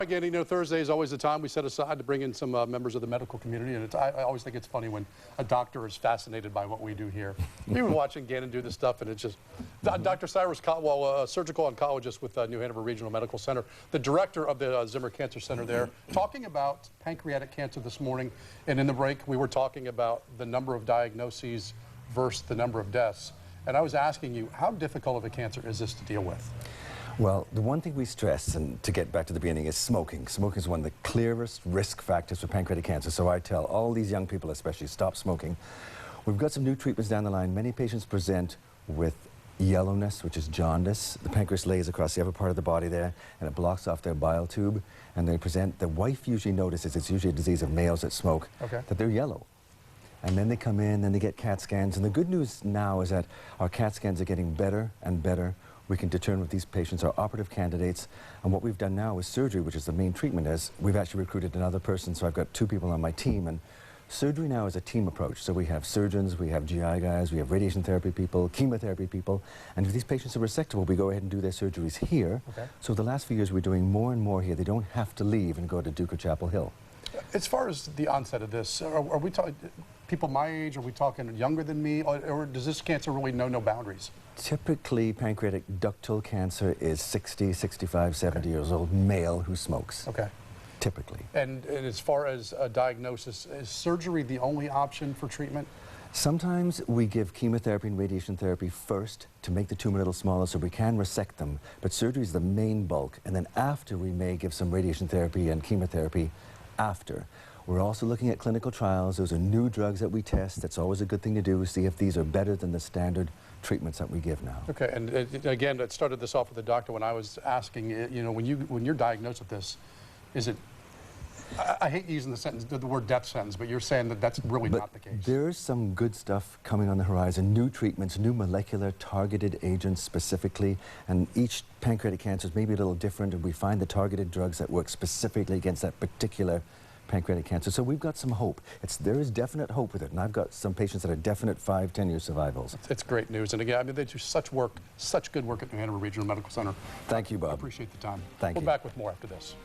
Again, you know, Thursday is always the time we set aside to bring in some members of the medical community, and I always think it's funny when a doctor is fascinated by what we do here. We've been watching Gannon do this stuff, and it's just... Dr. Cyrus Kotwall, a surgical oncologist with New Hanover Regional Medical Center, the director of the Zimmer Cancer Center there, talking about pancreatic cancer this morning. And in the break, we were talking about the number of diagnoses versus the number of deaths. And I was asking you, how difficult of a cancer is this to deal with? Well, the one thing we stress, and to get back to the beginning, is smoking. Smoking is one of the clearest risk factors for pancreatic cancer, so I tell all these young people especially, stop smoking. We've got some new treatments down the line. Many patients present with yellowness, which is jaundice. The pancreas lays across the upper part of the body there, and it blocks off their bile tube, and they present, the wife usually notices, it's usually a disease of males that smoke, that they're yellow. And then they come in, and they get CAT scans, and the good news now is that our CAT scans are getting better and better. We can determine if these patients are operative candidates, and what we've done now with surgery, which is the main treatment, is we've actually recruited another person, so I've got 2 people on my team, and surgery now is a team approach. So we have surgeons, we have GI guys, we have radiation therapy people, chemotherapy people, and if these patients are resectable, we go ahead and do their surgeries here. So the last few years we're doing more and more here. They don't have to leave and go to Duke or Chapel Hill. As far as the onset of this, are we talking people my age? Are we talking younger than me? Or does this cancer really know no boundaries? Typically, pancreatic ductal cancer is 60, 65, 70 years old, male who smokes. Typically. And as far as a diagnosis, is surgery the only option for treatment? Sometimes we give chemotherapy and radiation therapy first to make the tumor a little smaller so we can resect them, but surgery is the main bulk, and then after we may give some radiation therapy and chemotherapy after. We're also looking at clinical trials. Those are new drugs that we test. That's always a good thing to do, see if these are better than the standard treatments that we give now. Okay, and again, I started this off with the doctor when I was asking, you know, when you're diagnosed with this, is it, I hate using the word death sentence, but you're saying that that's really not the case. There's some good stuff coming on the horizon, new treatments, new molecular targeted agents specifically, and each pancreatic cancer is maybe a little different, and we find the targeted drugs that work specifically against that particular pancreatic cancer. So we've got some hope. There is definite hope with it, and I've got some patients that are definite 5-10 year survivals. It's great news, and again, I mean, they do such work, such good work at New Hanover Regional Medical Center. Thank you, Bob. I appreciate the time. Thank you. We're back with more after this.